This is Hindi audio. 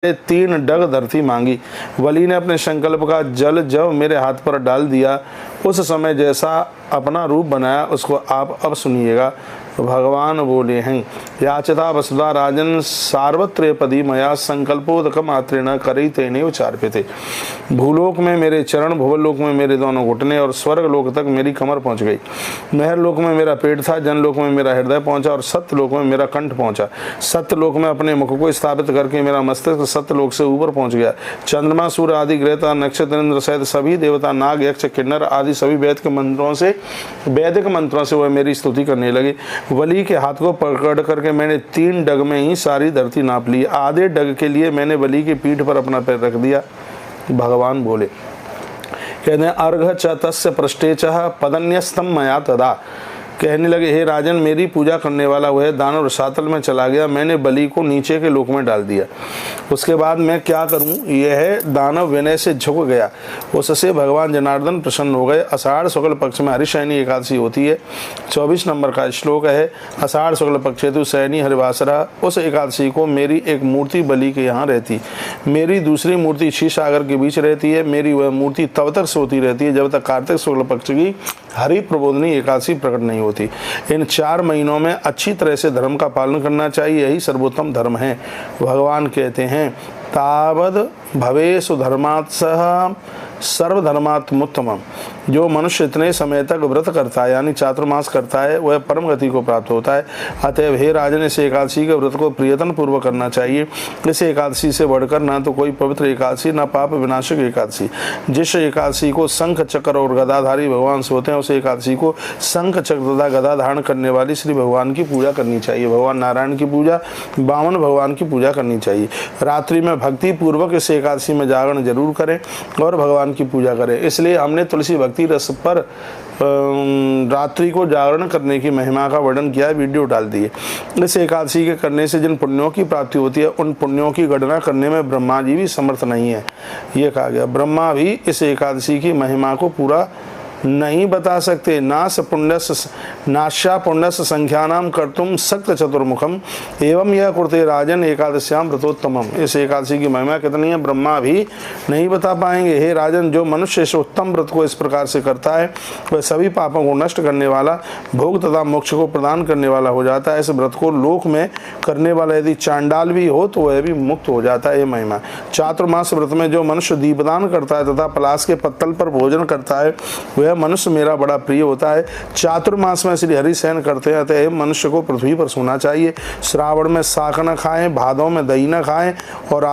3 डग धरती मांगी। वली ने अपने संकल्प का जल जब मेरे हाथ पर डाल दिया, उस समय जैसा अपना रूप बनाया उसको आप अब सुनिएगा। भगवान बोले हैं, याचता वसुधा राजन सार्वत्रेपदी मया संकल्पोदक मात्रेण करी तेने उचार्प्यते। भूलोक में मेरे चरण, भुवलोक में मेरे दोनों घुटने और स्वर्ग लोक तक मेरी कमर पहुंच गई। महर लोक में मेरा पेट था, जनलोक में मेरा हृदय पहुंचा और सत्यलोक में मेरा कंठ पहुंचा। सत्यलोक में अपने मुख को स्थापित करके मेरा मस्तिष्क सत्यलोक से ऊपर पहुंच गया। चंद्रमा, सूर्य आदि ग्रह, नक्षत्र, इंद्र सहित सभी देवता, नाग, यक्ष, किन्नर आदि सभी वैदिक मंत्रों से वह मेरी स्तुति करने लगे। वली के हाथ को पकड़ करके मैंने 3 डग में ही सारी धरती नाप ली। आधे डग के लिए मैंने वली की पीठ पर अपना पैर रख दिया। भगवान बोले, कहते हैं, अर्घ च तस्य पृष्ठे च पदन्यस्तम मया तदा। कहने लगे, हे राजन, मेरी पूजा करने वाला वह दानव रसातल में चला गया। मैंने बलि को नीचे के लोक में डाल दिया। उसके बाद मैं क्या करूं? यह दानव विनय से झुक गया। उससे भगवान जनार्दन प्रसन्न हो गए। आषाढ़ शुक्ल पक्ष में हरिशयनी एकादशी होती है। 24 नंबर का श्लोक है। आषाढ़ शुक्ल पक्षेतु शयनी हरिवासरा। उस एकादशी को मेरी एक मूर्ति बलि के यहाँ रहती, मेरी दूसरी मूर्ति क्षीर सागर के बीच रहती है। मेरी वह मूर्ति तब तक सोती रहती है जब तक कार्तिक शुक्ल पक्ष की हरि प्रबोधनी एकादशी प्रकट नहीं होती। इन 4 महीनों में अच्छी तरह से धर्म का पालन करना चाहिए, यही सर्वोत्तम धर्म है। भगवान कहते हैं, तावद भवेषु धर्मात् सह सर्वधर्मात्मोत्तमम्। जो मनुष्य इतने समय तक व्रत करता है यानी चातुर्मास करता है, वह परम गति को प्राप्त होता है। अतएव हे राजन, इस एकादशी के व्रत को प्रियतन पूर्वक करना चाहिए। इस एकादशी से बढ़कर ना तो कोई पवित्र एकादशी, ना पाप विनाशक एकादशी। जिस एकादशी को शंख चक्र और गदाधारी भगवान से होते हैं, उस एकादशी को शंख चक्र तथा गदा धारण करने वाली श्री भगवान की पूजा करनी चाहिए। भगवान नारायण की पूजा, वामन भगवान की पूजा करनी चाहिए। रात्रि में भक्ति पूर्वक इस एकादशी में जागरण जरूर करें और भगवान की पूजा करें। इसलिए हमने तुलसी भक्ति रस पर रात्रि को जागरण करने की महिमा का वर्णन किया, वीडियो डाल दिए। इस एकादशी के करने से जिन पुण्यों की प्राप्ति होती है, उन पुण्यों की गणना करने में ब्रह्मा जी भी समर्थ नहीं है। ये कहा गया, ब्रह्मा भी इस एकादशी की महिमा को पूरा नहीं बता सकते। नाशा पुण्यस संख्यानाम कर्तुम सक्त चतुर्मुखम एवं यह कुर्ते राजन एकादश्याम व्रतोत्तमम। इस एकादशी की महिमा कितनी है, ब्रह्मा भी नहीं बता पाएंगे। हे राजन, जो मनुष्य इस उत्तम व्रत को इस प्रकार से करता है, वह सभी पापों को नष्ट करने वाला, भोग तथा मोक्ष को प्रदान करने वाला हो जाता है। इस व्रत को लोक में करने वाला यदि चांडाल भी हो तो वह भी मुक्त हो जाता है। ये महिमा। चातुर्मास व्रत में जो मनुष्य दीपदान करता है तथा पलाश के पत्तल पर भोजन करता है, वह मनुष्य मेरा बड़ा प्रिय होता है। चातुर्मास में श्री हरि शयन करते हैं, अतः मनुष्य को पृथ्वी पर सोना चाहिए। श्रावण में शाक न खाएं, भादों में दही न खाएं और